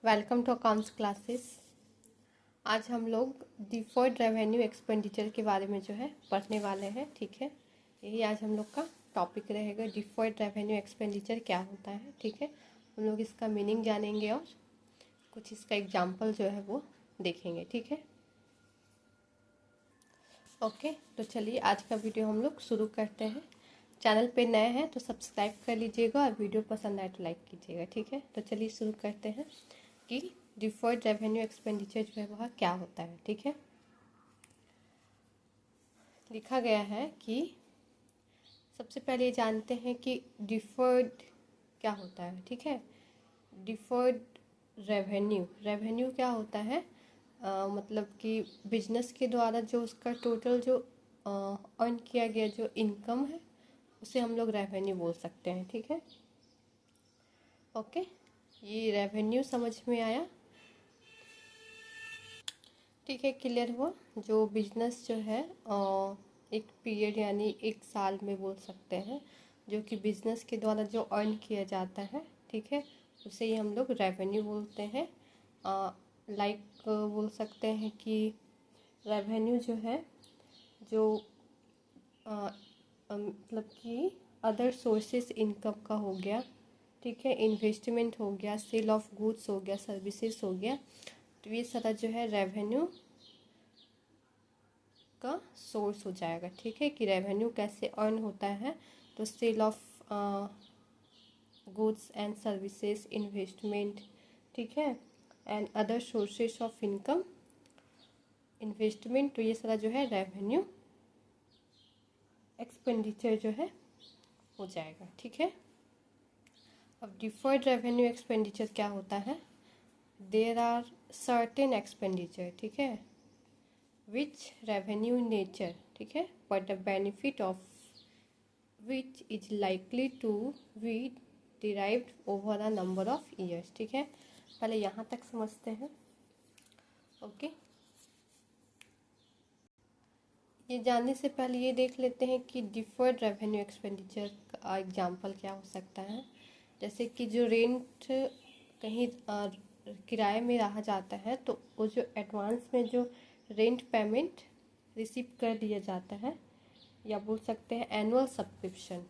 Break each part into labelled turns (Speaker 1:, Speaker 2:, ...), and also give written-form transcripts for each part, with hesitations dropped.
Speaker 1: Welcome to accounts classes. आज हम लोग डिफर्ड रेवेन्यू एक्सपेंडिचर के बारे में जो है पढ़ने वाले हैं। ठीक है, यही आज हम लोग का टॉपिक रहेगा। डिफर्ड रेवेन्यू एक्सपेंडिचर क्या होता है। ठीक है, हम लोग इसका मीनिंग जानेंगे और कुछ इसका एग्जाम्पल जो है वो देखेंगे। ठीक है, ओके। तो चलिए आज का वीडियो हम लोग शुरू करते हैं। चैनल पे नए हैं तो सब्सक्राइब कर लीजिएगा और वीडियो पसंद आए तो लाइक कीजिएगा। ठीक है, तो चलिए शुरू करते हैं कि डिफर्ड रेवेन्यू एक्सपेंडिचर जो है वह क्या होता है। ठीक है, लिखा गया है कि सबसे पहले ये जानते हैं कि डिफर्ड क्या होता है। ठीक है, डिफर्ड रेवेन्यू क्या होता है। मतलब कि बिजनेस के द्वारा जो उसका टोटल जो अर्न किया गया जो इनकम है उसे हम लोग रेवेन्यू बोल सकते हैं। ठीक है, ओके, ये रेवेन्यू समझ में आया। ठीक है, क्लियर हुआ। जो बिजनेस जो है एक पीरियड यानी एक साल में बोल सकते हैं, जो कि बिजनेस के द्वारा जो अर्न किया जाता है, ठीक है, उसे ही हम लोग रेवेन्यू बोलते हैं। लाइक बोल सकते हैं कि रेवेन्यू जो है जो मतलब कि अदर सोर्सेस इनकम का हो गया। ठीक है, इन्वेस्टमेंट हो गया, सेल ऑफ गुड्स हो गया, सर्विसेज हो गया, तो ये सारा जो है रेवेन्यू का सोर्स हो जाएगा। ठीक है, कि रेवेन्यू कैसे अर्न होता है, तो sale of goods and services, investment, ठीक है, and other sources of income, investment, तो ये सारा जो है रेवेन्यू एक्सपेंडिचर जो है हो जाएगा। ठीक है, अब डिफर्ड रेवेन्यू एक्सपेंडिचर क्या होता है। देयर आर सर्टेन एक्सपेंडिचर, ठीक है, विच रेवेन्यू इन नेचर, ठीक है, but the benefit of which is likely to be derived over a number of years. ठीक है, पहले यहाँ तक समझते हैं। ओके, ये जानने से पहले ये देख लेते हैं कि डिफर्ड रेवेन्यू एक्सपेंडिचर का एग्जांपल क्या हो सकता है। जैसे कि जो रेंट कहीं किराए में रहा जाता है, तो वो जो एडवांस में जो रेंट पेमेंट रिसीव कर लिया जाता है, या बोल सकते हैं एनुअल सब्सक्रिप्शन।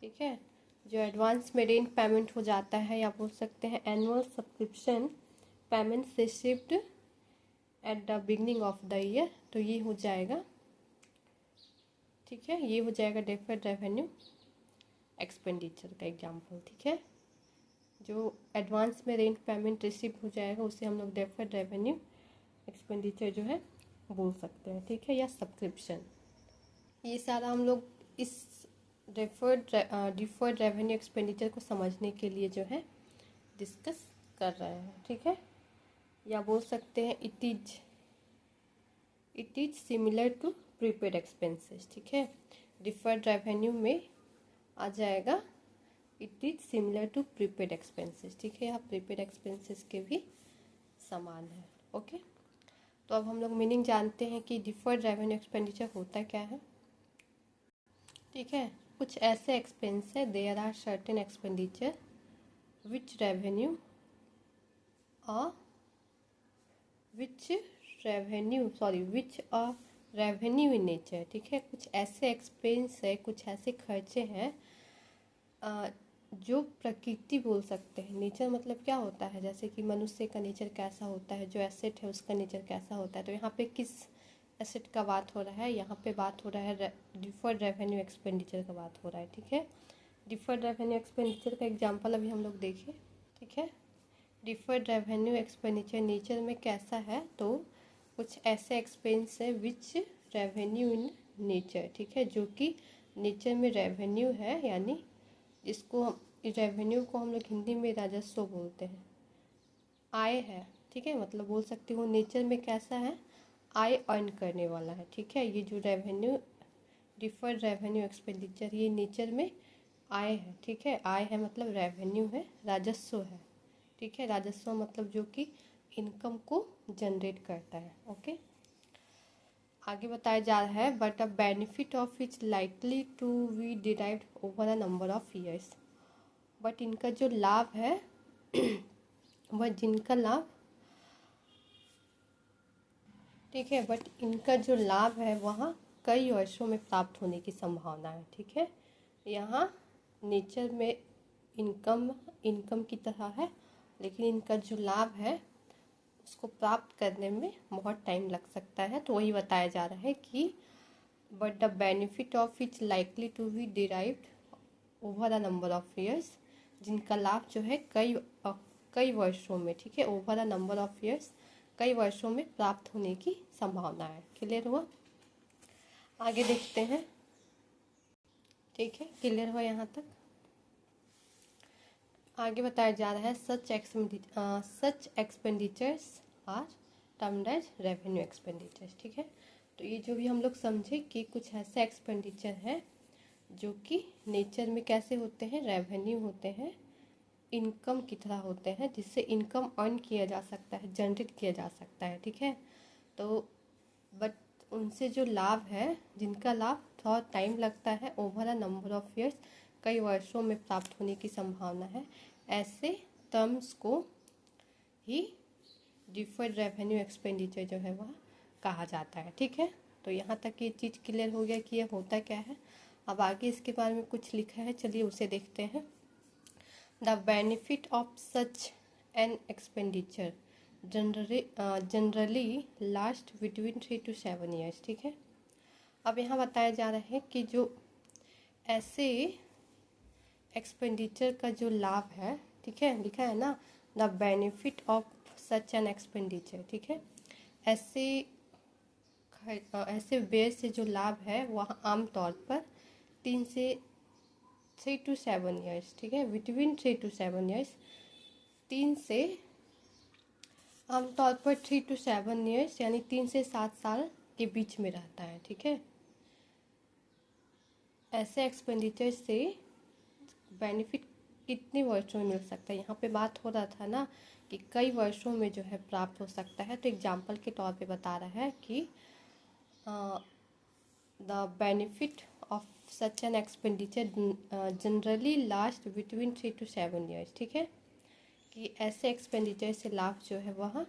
Speaker 1: ठीक है, जो एडवांस में रेंट पेमेंट हो जाता है, या बोल सकते हैं annual subscription payments received at the beginning of the year, तो ये हो जाएगा। ठीक है, ये हो जाएगा डिफर्ड रेवेन्यू एक्सपेंडिचर का एग्जांपल। ठीक है, जो एडवांस में रेंट पेमेंट रिसीव हो जाएगा उसे हम लोग डिफर्ड रेवेन्यू एक्सपेंडिचर जो है बोल सकते हैं। ठीक है, या सब्सक्रिप्शन। ये सारा हम लोग इस डिफर्ड रेवेन्यू एक्सपेंडिचर को समझने के लिए जो है डिस्कस कर रहे हैं। ठीक है, या बोल सकते हैं it is similar to prepaid expenses. ठीक है, डिफर्ड रेवेन्यू में आ जाएगा it is similar to prepaid expenses. ठीक है, यहाँ प्रीपेड एक्सपेंसेस के भी समान है। ओके, तो अब हम लोग मीनिंग जानते हैं कि डिफर्ड रेवेन्यू एक्सपेंडिचर होता क्या है। ठीक है, कुछ ऐसे एक्सपेंस है, there are certain expenditure which revenue revenue in nature. ठीक है, कुछ ऐसे एक्सपेंस है, कुछ ऐसे खर्चे हैं जो प्रकृति बोल सकते हैं। नेचर मतलब क्या होता है, जैसे कि मनुष्य का नेचर कैसा होता है, जो एसेट है उसका नेचर कैसा होता है। तो यहाँ पे किस एसेट का बात हो रहा है, यहाँ पे बात हो रहा है डिफर्ड रेवेन्यू एक्सपेंडिचर का बात हो रहा है। ठीक है, डिफर्ड रेवेन्यू एक्सपेंडिचर का एग्जांपल अभी हम लोग देखें। ठीक है, डिफर्ड रेवेन्यू एक्सपेंडिचर नेचर में कैसा है, तो कुछ ऐसे एक्सपेंस है विच रेवेन्यू इन नेचर। ठीक है, जो कि नेचर में रेवेन्यू है, यानी इसको हम रेवेन्यू को हम लोग हिंदी में राजस्व बोलते हैं, आय है। ठीक है, मतलब बोल सकते हो नेचर में कैसा है, आय अर्न करने वाला है। ठीक है, ये जो रेवेन्यू डिफर्ड रेवेन्यू एक्सपेंडिचर, ये नेचर में आय है। ठीक है, आय है मतलब रेवेन्यू है, राजस्व है। ठीक है, राजस्व मतलब जो कि इनकम को जनरेट करता है। ओके, आगे बताया जा रहा है but a benefit of is likely to be derived over a number of years. But इनका जो लाभ है वह जिनका लाभ, ठीक है, बट इनका जो लाभ है वह कई वर्षों में प्राप्त होने की संभावना है, ठीक है। यहाँ नेचर में इनकम की तरह है, लेकिन इनका जो लाभ है उसको प्राप्त करने में बहुत टाइम लग सकता है। तो वही बताया जा रहा है कि but the benefit of it's likely to be derived over a number of years, जिनका लाभ जो है कई वर्षों में, ठीक है, over a number of years, कई वर्षों में प्राप्त होने की संभावना है। क्लियर हुआ? आगे देखते हैं, ठीक है, क्लियर हुआ यहाँ तक? आगे बताया जा रहा है such expenditures are termed as revenue expenditures, ठीक है। तो ये जो भी हम लोग समझे कि कुछ ऐसे एक्सपेंडिचर हैं जो कि नेचर में कैसे होते हैं, रेवेन्यू होते हैं, इनकम की तरह होते हैं, जिससे इनकम अर्न किया जा सकता है, जनरेट किया जा सकता है, ठीक है। तो बट उनसे जो लाभ है, जिनका लाभ थोड़ा टाइम लगता है, over a number of years, कई वर्षों में प्राप्त होने की संभावना है, ऐसे टर्म्स को ही डिफर्ड रेवेन्यू एक्सपेंडिचर जो है वह कहा जाता है, ठीक है। तो यहाँ तक ये चीज़ क्लियर हो गया कि ये होता क्या है। अब आगे इसके बारे में कुछ लिखा है, चलिए उसे देखते हैं। The benefit of such an expenditure generally last between 3 to 7 years, ठीक है। अब यहाँ बताया जा रहा है कि जो ऐसे एक्सपेंडिचर का जो लाभ है, ठीक है, लिखा है ना, the benefit of such an expenditure, ठीक है। ऐसे व्यय से जो लाभ है वह आमतौर पर 3 to 7 ईयर्स, ठीक है, बिटवीन 3 to 7 ईयर्स, 3 से आमतौर पर 3 to 7 ईयर्स यानी 3 से 7 साल के बीच में रहता है, ठीक है। ऐसे एक्सपेंडिचर से बेनिफिट कितने वर्षों में मिल सकता है? यहाँ पे बात हो रहा था ना कि कई वर्षों में जो है प्राप्त हो सकता है। तो एग्जाम्पल के तौर पे बता रहा है कि the benefit of such an expenditure generally last between 3 to 7 years, ठीक है, कि ऐसे एक्सपेंडिचर से लाभ जो है वह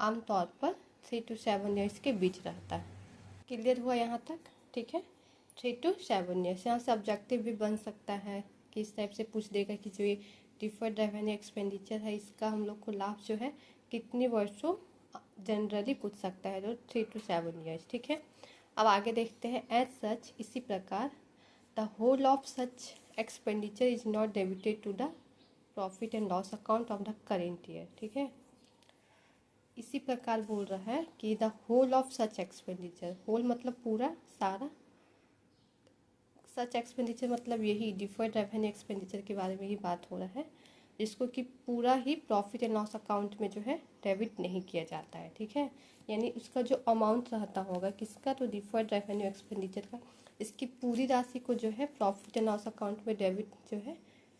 Speaker 1: आमतौर पर 3 to 7 ईयर्स के बीच रहता है। क्लियर हुआ यहाँ तक? ठीक है, 3 to 7 ईयर्स। यहाँ से ऑब्जेक्टिव भी बन सकता है कि इस टाइप से पूछ देगा कि जो ये डिफर्ड रेवेन्यू एक्सपेंडिचर है इसका हम लोग को लाभ जो है कितने वर्षों जनरली पूछ सकता है, तो 3 to 7 ईयर्स, ठीक है। अब आगे देखते हैं, एज सच, इसी प्रकार the whole of such expenditure is not debited to the profit and loss account of the current year, ठीक है। इसी प्रकार बोल रहा है कि the whole of such expenditure, whole मतलब पूरा, सारा, सच एक्सपेंडिचर मतलब यही डिफर्ड रेवेन्यू एक्सपेंडिचर के बारे में ही बात हो रहा है, जिसको कि पूरा ही प्रॉफिट एंड लॉस अकाउंट में जो है डेबिट नहीं किया जाता है, ठीक है। यानी उसका जो अमाउंट रहता होगा किसका, तो डिफर्ड रेवेन्यू एक्सपेंडिचर का, इसकी पूरी राशि को जो है प्रॉफिट एंड लॉस अकाउंट में डेबिट जो है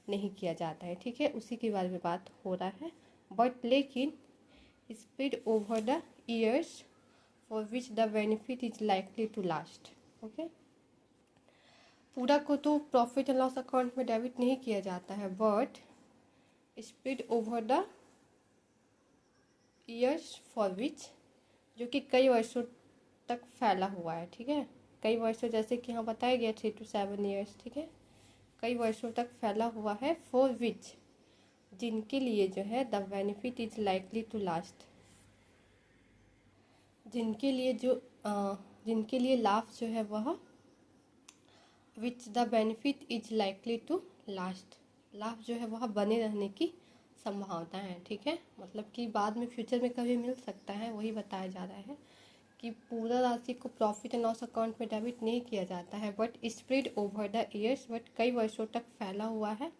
Speaker 1: नहीं किया जाता है, ठीक है, उसी के बारे में बात हो रहा है। बट लेकिन spread over the years for which the benefit is likely to last, okay। पूरा को तो प्रॉफिट एंड लॉस अकाउंट में डेबिट नहीं किया जाता है, but spread over the years for which, जो कि कई वर्षों तक फैला हुआ है, ठीक है, कई वर्षों, जैसे कि यहाँ बताया गया 3 to 7 ईयर्स, ठीक है, कई वर्षों तक फैला हुआ है, फॉर विच, जिनके लिए जो है the benefit is likely to last, जिनके लिए लाभ जो है वह, which the benefit is likely to last, लाभ जो है वह बने रहने की संभावना है, ठीक है, मतलब कि बाद में फ्यूचर में कभी मिल सकता है, वही बताया जा रहा है कि पूरा राशि को प्रॉफिट एंड लॉस अकाउंट में डेबिट नहीं किया जाता है, but spread over the years, but कई वर्षों तक फैला हुआ है,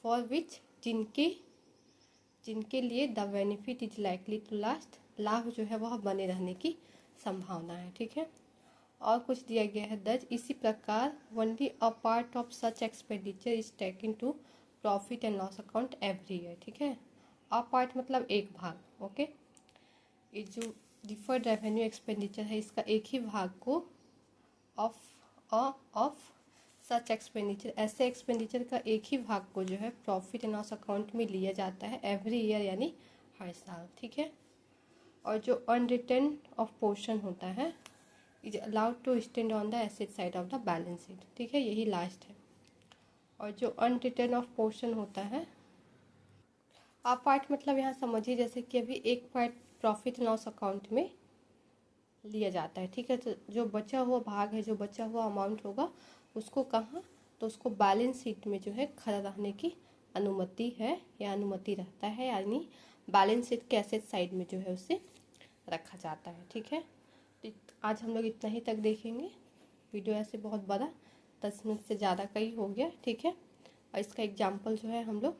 Speaker 1: फॉर विच, जिनके लिए the benefit is likely to last, लाभ जो है वह बने रहने की संभावना है, ठीक है। और कुछ दिया गया है, दज, इसी प्रकार only a part of such expenditure is taken to profit and loss account every year, ठीक है। अ पार्ट मतलब एक भाग, ओके। ये जो डिफर्ड रेवेन्यू एक्सपेंडिचर है इसका एक ही भाग को ऑफ सच एक्सपेंडिचर, ऐसे एक्सपेंडिचर का एक ही भाग को जो है प्रॉफिट एंड लॉस अकाउंट में लिया जाता है एवरी ईयर, यानी हर साल, ठीक है। और जो अनरिटर्न ऑफ पोर्शन होता है is allowed to stand on the asset side of the balance sheet, ठीक है, यही लास्ट है। और जो अनरिटर्न ऑफ पोर्शन होता है, आप पार्ट मतलब यहाँ समझिए, जैसे कि अभी एक पार्ट प्रॉफिट लॉस अकाउंट में लिया जाता है, ठीक है। तो जो बचा हुआ भाग है, जो बचा हुआ अमाउंट होगा, उसको कहाँ, तो उसको बैलेंस शीट में जो है खड़ा रहने की अनुमति है या अनुमति रहता है, यानी बैलेंस शीट के एसेट साइड में जो है उसे रखा जाता है, ठीक है। तो आज हम लोग इतना ही तक देखेंगे। वीडियो ऐसे बहुत बड़ा 10 मिनट से ज़्यादा का ही हो गया, ठीक है। और इसका एग्जाम्पल जो है हम लोग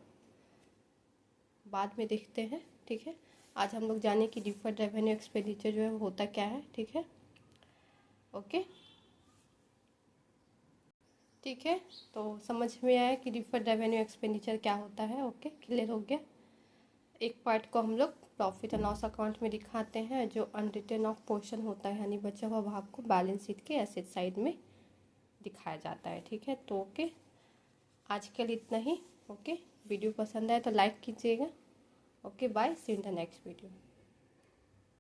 Speaker 1: बाद में देखते हैं, ठीक है। आज हम लोग जाने कि डिफर्ड रेवेन्यू एक्सपेंडिचर जो है वो होता क्या है, ठीक है। ओके, ठीक है। तो समझ में आया कि डिफर्ड रेवेन्यू एक्सपेंडिचर क्या होता है। ओके, क्लियर हो गया। एक पार्ट को हम लोग प्रॉफिट एंड लॉस अकाउंट में दिखाते हैं, जो अनरिटर्न ऑफ पोर्शन होता है यानी बचा हुआ भाग को बैलेंस शीट के एसेट साइड में दिखाया जाता है, ठीक है। तो ओके, आज के लिए इतना ही। ओके, वीडियो पसंद आए तो लाइक कीजिएगा। Okay, bye, see in the next video.